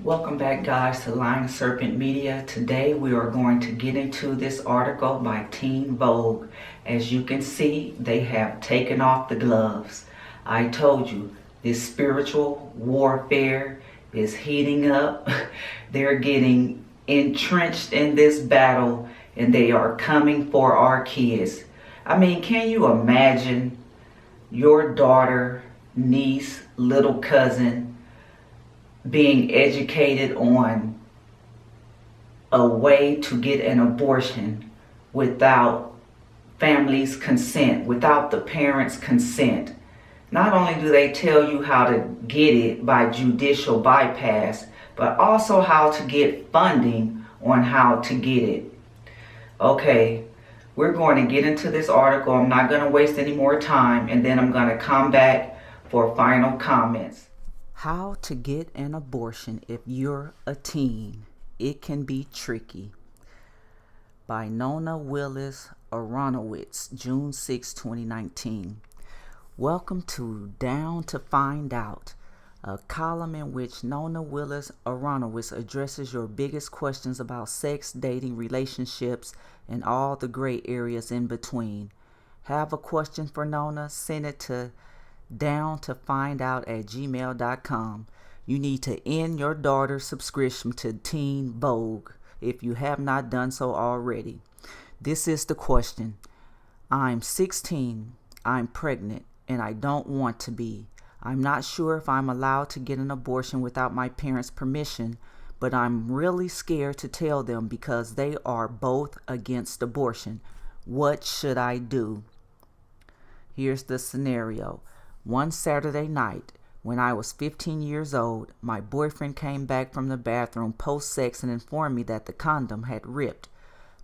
Welcome back, guys, to Lion Serpent Media. Today we are going to get into this article by Teen Vogue. As you can see, they have taken off the gloves. I told you, this spiritual warfare is heating up. They're getting entrenched in this battle and they are coming for our kids. I mean, can you imagine your daughter, niece, little cousin being educated on a way to get an abortion without family's consent, without the parents' consent? Not only do they tell you how to get it by judicial bypass, but also how to get funding on how to get it. Okay, we're going to get into this article. I'm not going to waste any more time, and then I'm going to come back for final comments. How to get an abortion if you're a teen. It can be tricky. By Nona Willis Aronowitz, June 6, 2019. Welcome to Down to Find Out, a column in which Nona Willis Aronowitz addresses your biggest questions about sex, dating, relationships, and all the gray areas in between. Have a question for Nona? Send it to downtofindout@gmail.com. You need to end your daughter's subscription to Teen Vogue if you have not done so already. This is the question. I'm 16, I'm pregnant, and I don't want to be. I'm not sure if I'm allowed to get an abortion without my parents' permission, but I'm really scared to tell them because they are both against abortion. What should I do? Here's the scenario. One Saturday night, when I was 15 years old, my boyfriend came back from the bathroom post-sex and informed me that the condom had ripped.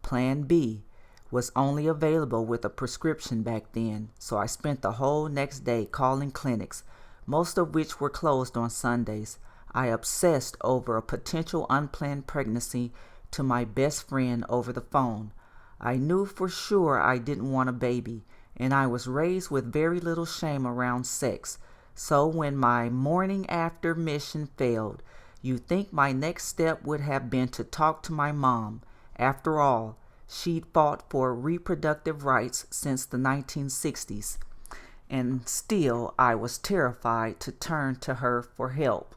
Plan B was only available with a prescription back then, so I spent the whole next day calling clinics, most of which were closed on Sundays. I obsessed over a potential unplanned pregnancy to my best friend over the phone. I knew for sure I didn't want a baby, and I was raised with very little shame around sex. So when my morning after mission failed, you'd think my next step would have been to talk to my mom. After all, she'd fought for reproductive rights since the 1960s. And still, I was terrified to turn to her for help.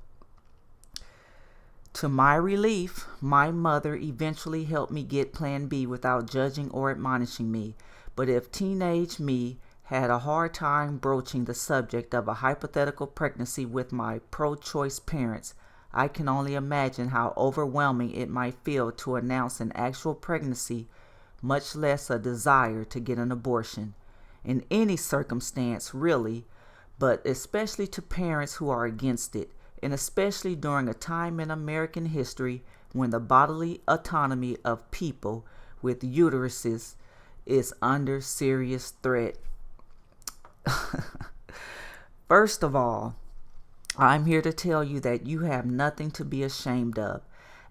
To my relief, my mother eventually helped me get Plan B without judging or admonishing me. But if teenage me had a hard time broaching the subject of a hypothetical pregnancy with my pro-choice parents, I can only imagine how overwhelming it might feel to announce an actual pregnancy, much less a desire to get an abortion. In any circumstance, really, but especially to parents who are against it, and especially during a time in American history when the bodily autonomy of people with uteruses is under serious threat. First of all, I'm here to tell you that you have nothing to be ashamed of.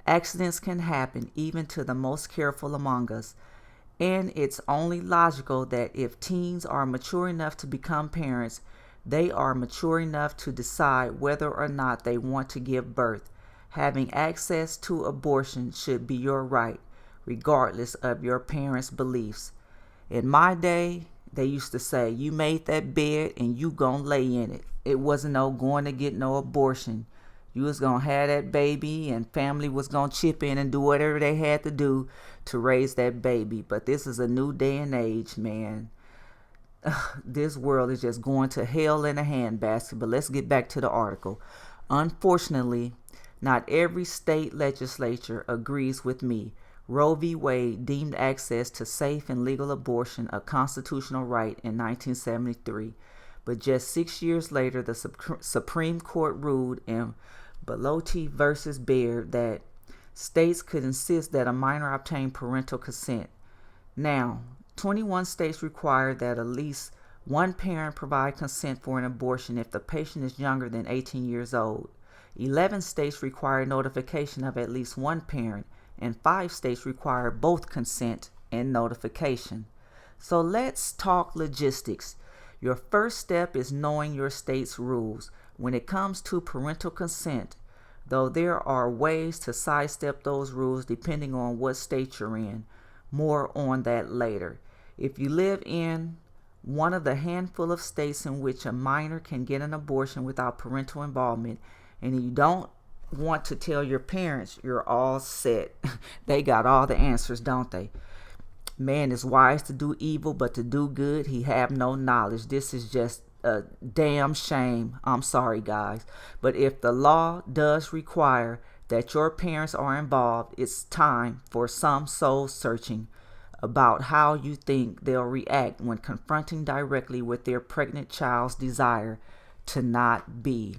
Accidents can happen even to the most careful among us, and it's only logical that if teens are mature enough to become parents, they are mature enough to decide whether or not they want to give birth. Having access to abortion should be your right, regardless of your parents' beliefs. In my day, they used to say, you made that bed and you gonna lay in it. It wasn't no going to get no abortion. You was gonna have that baby and family was gonna chip in and do whatever they had to do to raise that baby. But this is a new day and age, man. This world is just going to hell in a handbasket. But let's get back to the article. Unfortunately, not every state legislature agrees with me. Roe v. Wade deemed access to safe and legal abortion a constitutional right in 1973, but just 6 years later, the Supreme Court ruled in Bellotti v. Baird that states could insist that a minor obtain parental consent. Now, 21 states require that at least one parent provide consent for an abortion if the patient is younger than 18 years old. 11 states require notification of at least one parent, and 5 states require both consent and notification. So let's talk logistics. Your first step is knowing your state's rules. When it comes to parental consent, though there are ways to sidestep those rules depending on what state you're in. More on that later. If you live in one of the handful of states in which a minor can get an abortion without parental involvement, and you don't want to tell your parents, you're all set. They got all the answers, don't they? Man is wise to do evil, but to do good he have no knowledge. This is just a damn shame. I'm sorry, guys. But if the law does require that your parents are involved, it's time for some soul searching about how you think they'll react when confronting directly with their pregnant child's desire to not be.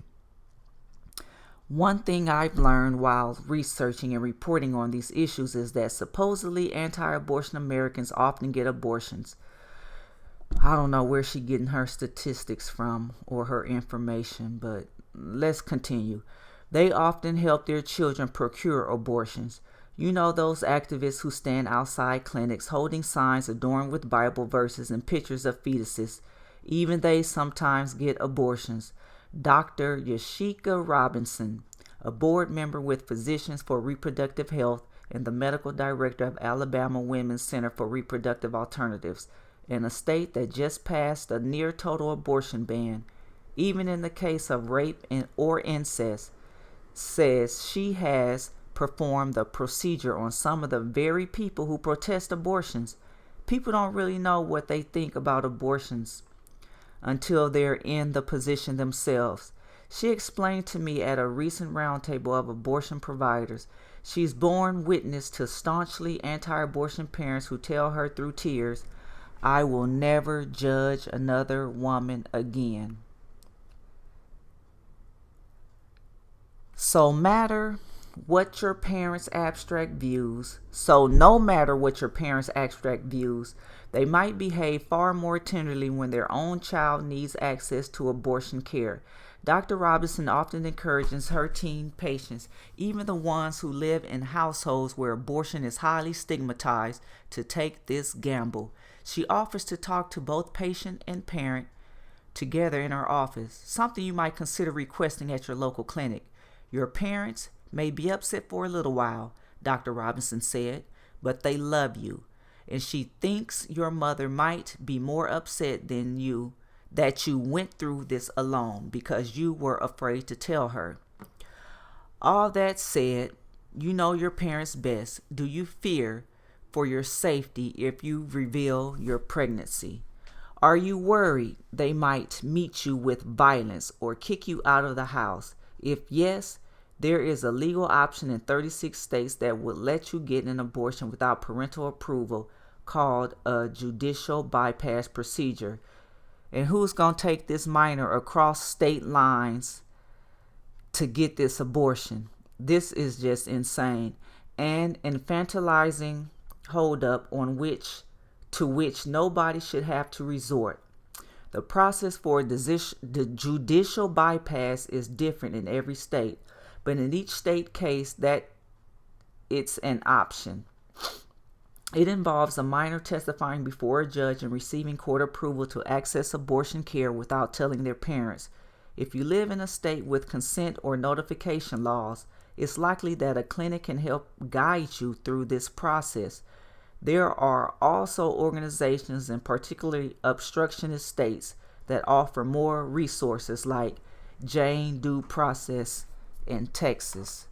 One thing I've learned while researching and reporting on these issues is that supposedly anti-abortion Americans often get abortions. I don't know where she's getting her statistics from or her information, but let's continue. They often help their children procure abortions. You know, those activists who stand outside clinics holding signs adorned with Bible verses and pictures of fetuses. Even they sometimes get abortions. Dr. Yashika Robinson, a board member with Physicians for Reproductive Health and the medical director of Alabama Women's Center for Reproductive Alternatives, in a state that just passed a near total abortion ban, even in the case of rape or incest, says she has performed the procedure on some of the very people who protest abortions. People don't really know what they think about abortions until they're in the position themselves. She explained to me at a recent roundtable of abortion providers. She's borne witness to staunchly anti-abortion parents who tell her through tears, "I will never judge another woman again." So no matter what your parents' abstract views, they might behave far more tenderly when their own child needs access to abortion care. Dr. Robinson often encourages her teen patients, even the ones who live in households where abortion is highly stigmatized, to take this gamble. She offers to talk to both patient and parent together in her office, something you might consider requesting at your local clinic. Your parents may be upset for a little while, Dr. Robinson said, but they love you. And she thinks your mother might be more upset than you that you went through this alone because you were afraid to tell her. All that said, you know your parents best. Do you fear for your safety if you reveal your pregnancy? Are you worried they might meet you with violence or kick you out of the house? If yes, there is a legal option in 36 states that would let you get an abortion without parental approval called a judicial bypass procedure. And who's going to take this minor across state lines to get this abortion? This is just insane. And infantilizing holdup to which nobody should have to resort. The process for the judicial bypass is different in every state, but in each state case that it's an option. It involves a minor testifying before a judge and receiving court approval to access abortion care without telling their parents. If you live in a state with consent or notification laws, it's likely that a clinic can help guide you through this process. There are also organizations in particularly obstructionist states that offer more resources, like Jane Doe Process in Texas.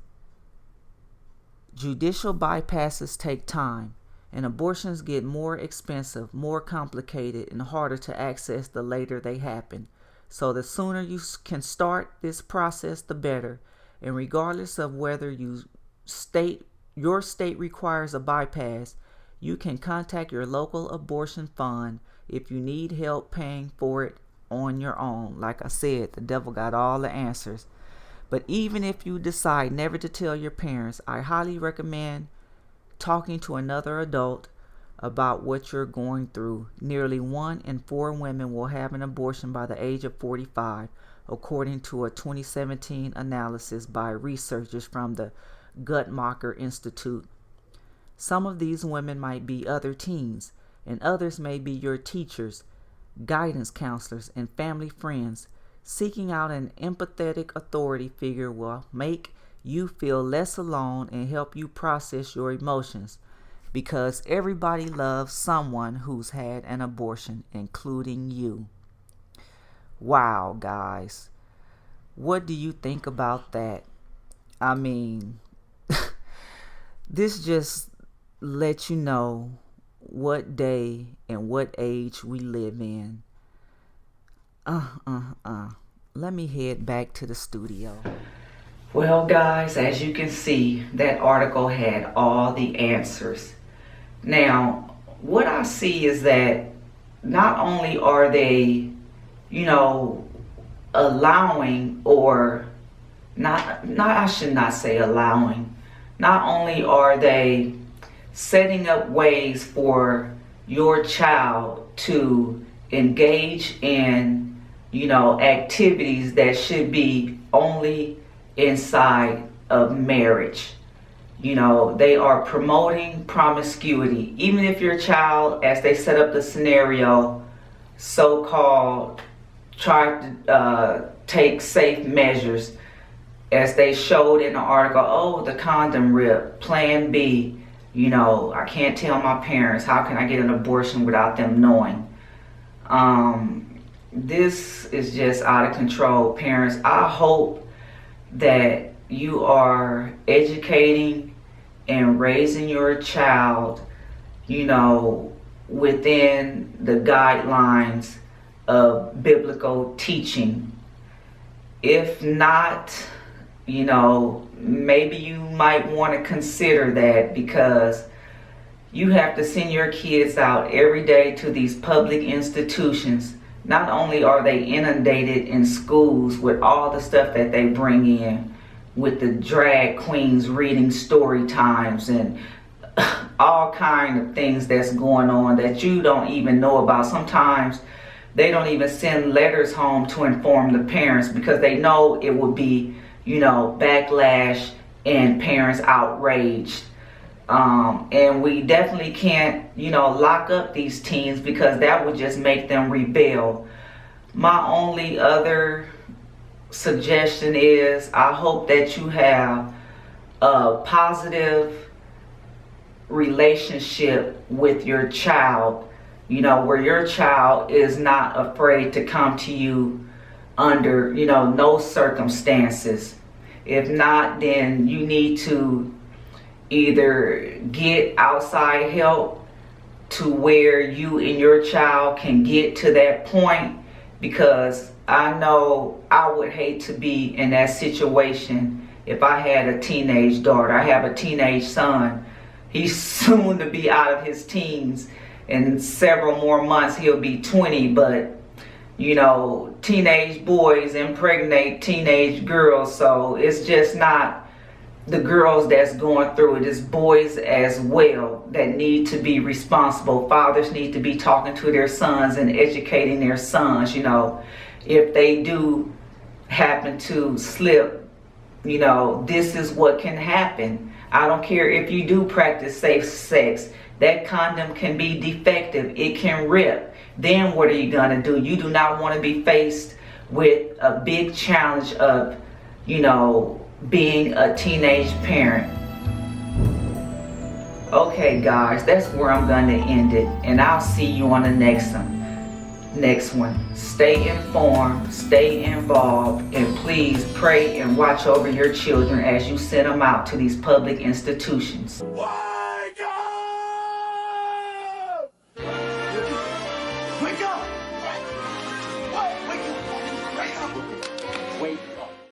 Judicial bypasses take time, and abortions get more expensive, more complicated, and harder to access the later they happen. So the sooner you can start this process, the better. And regardless of whether your state requires a bypass, you can contact your local abortion fund if you need help paying for it on your own. Like I said, the devil got all the answers. But even if you decide never to tell your parents, I highly recommend talking to another adult about what you're going through. Nearly 1 in 4 women will have an abortion by the age of 45, according to a 2017 analysis by researchers from the Guttmacher Institute. Some of these women might be other teens, and others may be your teachers, guidance counselors, and family friends. Seeking out an empathetic authority figure will make you feel less alone and help you process your emotions, because everybody loves someone who's had an abortion, including you. Wow, guys. What do you think about that? I mean, this just lets you know what day and what age we live in. Uh, uh, uh. Let me head back to the studio. Well, guys, as you can see, that article had all the answers. Now, what I see is that not only are they, allowing, or not I should not say allowing, not only are they setting up ways for your child to engage in, activities that should be only inside of marriage. They are promoting promiscuity. Even if your child, as they set up the scenario, so-called try to take safe measures, as they showed in the article, oh, the condom rip, plan B, I can't tell my parents, how can I get an abortion without them knowing? This is just out of control. Parents, I hope that you are educating and raising your child, within the guidelines of biblical teaching. If not, maybe you might want to consider that, because you have to send your kids out every day to these public institutions. Not only are they inundated in schools with all the stuff that they bring in, with the drag queens reading story times and all kind of things that's going on that you don't even know about. Sometimes they don't even send letters home to inform the parents, because they know it will be, backlash and parents outraged. And we definitely can't, lock up these teens, because that would just make them rebel. My only other suggestion is, I hope that you have a positive relationship with your child, where your child is not afraid to come to you under, no circumstances. If not, then you need to either get outside help to where you and your child can get to that point, because I know I would hate to be in that situation if I had a teenage daughter. I have a teenage son. He's soon to be out of his teens. In several more months he'll be 20, but teenage boys impregnate teenage girls, so it's just not the girls that's going through it, is boys as well that need to be responsible. Fathers need to be talking to their sons and educating their sons, if they do happen to slip, this is what can happen. I don't care if you do practice safe sex, that condom can be defective, it can rip. Then what are you gonna do? You do not want to be faced with a big challenge of, being a teenage parent. Okay, guys, that's where I'm going to end it, and I'll see you on the next one. Stay informed, stay involved, and please pray and watch over your children as you send them out to these public institutions. Wake up! Wake up! Wake up! Wake up! Wake up!